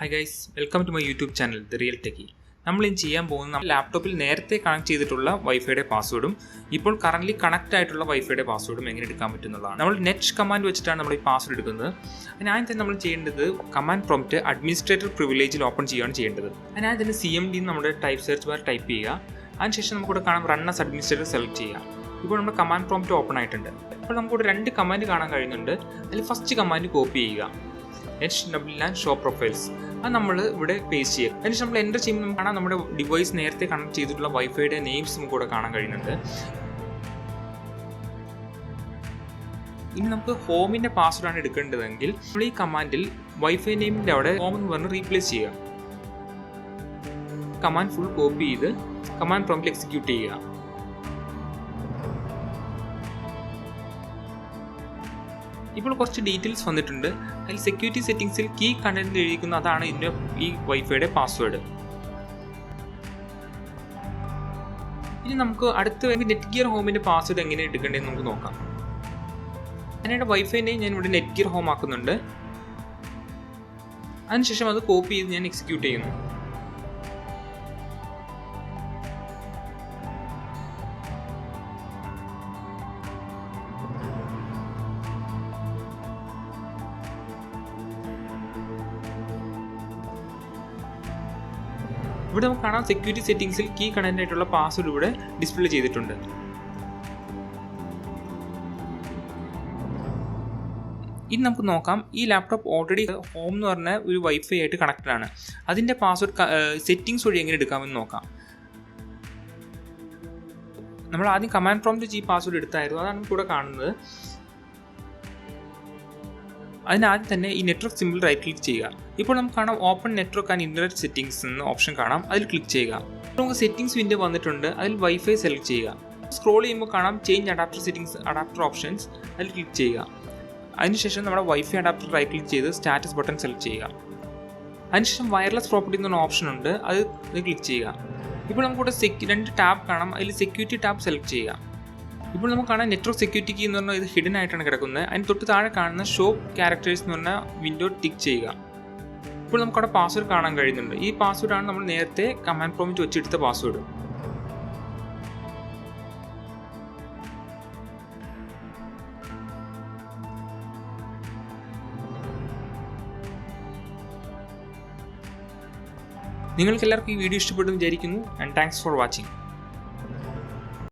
Hi guys, welcome to my YouTube channel, The Real Techie. നമ്മൾ ഇനി ചെയ്യാൻ പോകുന്ന ലാപ്ടോപ്പിൽ നേരത്തെ കണക്ട് ചെയ്തിട്ടുള്ള വൈഫൈയുടെ പാസ്വേഡും ഇപ്പോൾ കറന്റ് കണക്ട് ആയിട്ടുള്ള വൈഫൈയുടെ പാസ്വേഡും എങ്ങനെ എടുക്കാൻ പറ്റുന്നതാണ്. നമ്മൾ netsh കമാൻഡ് വെച്ചിട്ടാണ് നമ്മൾ ഈ പാസ്വേഡ് എടുക്കുന്നത്. അതിനാദ്യം തന്നെ നമ്മൾ ചെയ്യേണ്ടത് കമാൻഡ് പ്രോംപ്റ്റ് അഡ്മിനിസ്ട്രേറ്റർ പ്രിവിലേജിൽ ഓപ്പൺ ചെയ്യുകയാണ് ചെയ്യേണ്ടത്. അതിനാദ്യം തന്നെ CMD നമ്മുടെ സെർച്ച് ബാർ ടൈപ്പ് ചെയ്യുക. അതിനുശേഷം നമുക്കിവിടെ കാണാം റൺ ആസ് അഡ്മിനിസ്ട്രേറ്റർ സെലക്ട് ചെയ്യുക. ഇപ്പോൾ നമ്മുടെ കമാൻഡ് പ്രോംപ്റ്റ് ഓപ്പൺ ആയിട്ടുണ്ട്. അപ്പോൾ നമുക്കിവിടെ രണ്ട് കമാൻഡ് കാണാൻ കഴിയുന്നുണ്ട്. അതിൽ ഫസ്റ്റ് കമാൻഡ് കോപ്പി ചെയ്യുക, netsh wlan show profiles. അത് നമ്മൾ ഇവിടെ പേസ്റ്റ് ചെയ്യുക. അതിനുശേഷം നമ്മൾ എൻ്റർ ചെയ്യുമ്പോൾ നമുക്ക് കാണാം നമ്മുടെ ഡിവൈസ് നേരത്തെ കണക്ട് ചെയ്തിട്ടുള്ള വൈഫൈയുടെ നെയിംസ് നമുക്ക് ഇവിടെ കാണാൻ കഴിയുന്നുണ്ട്. ഇനി നമുക്ക് ഹോമിൻ്റെ പാസ്വേഡാണ് എടുക്കേണ്ടതെങ്കിൽ നമ്മൾ ഈ കമാൻഡിൽ വൈഫൈ നെയിമിൻ്റെ അവിടെ ഹോം എന്ന് പറഞ്ഞ് റീപ്ലേസ് ചെയ്യുക. കമാൻഡ് ഫുൾ കോപ്പി ചെയ്ത് കമാൻഡ് പ്രോംപ്റ്റിൽ എക്സിക്യൂട്ട് ചെയ്യുക. ഇപ്പോൾ കുറച്ച് ഡീറ്റെയിൽസ് വന്നിട്ടുണ്ട്. അതിൽ സെക്യൂരിറ്റി സെറ്റിംഗ്സിൽ കീ കണ്ടന്റ് എഴുതിക്കുന്ന അതാണ് ഇതിൻ്റെ ഈ വൈഫൈയുടെ പാസ്വേഡ്. ഇനി നമുക്ക് അടുത്ത നെറ്റ് ഗിയർ ഹോമിൻ്റെ പാസ്വേഡ് എങ്ങനെ എടുക്കേണ്ടതെന്ന് നമുക്ക് നോക്കാം. അതിനായിട്ട് വൈഫൈ നെയിം ഞാൻ ഇവിടെ നെറ്റ് ഗിയർ ഹോം ആക്കുന്നുണ്ട്. അതിനുശേഷം അത് കോപ്പി ചെയ്ത് ഞാൻ എക്സിക്യൂട്ട് ചെയ്യുന്നു. ഇവിടെ നമുക്ക് കാണാം സെക്യൂരിറ്റി സെറ്റിംഗ്സിൽ കീ കണക്ട് ആയിട്ടുള്ള പാസ്വേഡ് ഇവിടെ ഡിസ്പ്ലേ ചെയ്തിട്ടുണ്ട്. ഇനി നമുക്ക് നോക്കാം, ഈ ലാപ്ടോപ്പ് ഓൾറെഡി ഹോം എന്ന് പറഞ്ഞ ഒരു വൈഫൈ ആയിട്ട് കണക്റ്റഡ് ആണ്. അതിൻ്റെ പാസ്വേഡ് സെറ്റിംഗ്സ് വഴി എങ്ങനെ എടുക്കാമെന്ന് നോക്കാം. നമ്മൾ ആദ്യം കമാൻഡ് പ്രോംപ്റ്റ് ഈ പാസ്വേഡ് എടുത്തായിരുന്നു, അതാണ് നമുക്ക് ഇവിടെ കാണുന്നത്. അതിനാദ്യം തന്നെ ഈ നെറ്റ്വർക്ക് സിമ്പിൾ റൈറ്റ് ക്ലിക്ക് ചെയ്യുക. ഇപ്പോൾ നമുക്ക് കാണാം open network and internet settings എന്ന ഓപ്ഷൻ കാണാം, അതിൽ ക്ലിക്ക് ചെയ്യുക. ഇപ്പോൾ നമുക്ക് സെറ്റിംഗ്സ് വിൻഡോ വന്നിട്ടുണ്ട്, അതിൽ വൈഫൈ സെലക്ട് ചെയ്യുക. സ്ക്രോൾ ചെയ്യുമ്പോൾ കാണാം change adapter settings adapter options, അതിൽ ക്ലിക്ക് ചെയ്യുക. അതിനുശേഷം നമ്മുടെ വൈഫൈ അഡാപ്റ്റർ റൈറ്റ് ക്ലിക്ക് ചെയ്ത് സ്റ്റാറ്റസ് ബട്ടൺ സെലക്ട് ചെയ്യുക. അതിനുശേഷം വയർലെസ് പ്രോപ്പർട്ടി എന്നൊരു ഓപ്ഷൻ ഉണ്ട്, അത് ക്ലിക്ക് ചെയ്യുക. ഇപ്പോൾ നമുക്കിവിടെ രണ്ട് ടാബ് കാണാം, അതിൽ സെക്യൂരിറ്റി ടാബ് സെലക്ട് ചെയ്യുക. ഇപ്പോൾ നമുക്ക് കാണാം നെറ്റ്വർക്ക് സെക്യൂരിറ്റി കീ എന്ന് പറഞ്ഞാൽ ഇത് ഹിഡൻ ആയിട്ടാണ് കിടക്കുന്നത്. അതിന് തൊട്ട് താഴെ കാണുന്ന ഷോ ക്യാരക്ടേഴ്സ് എന്ന് പറഞ്ഞ വിൻഡോ ടിക്ക് ചെയ്യുക. ഇപ്പോൾ നമുക്കവിടെ പാസ്വേഡ് കാണാൻ കഴിയുന്നുണ്ട്. ഈ പാസ്വേഡാണ് നമ്മൾ നേരത്തെ കമാൻഡ് പ്രോംപ്റ്റ് വെച്ചെടുത്ത പാസ്വേഡ്. നിങ്ങൾക്ക് എല്ലാവർക്കും ഈ വീഡിയോ ഇഷ്ടപ്പെട്ടു വിചാരിക്കുന്നു. And thanks for watching.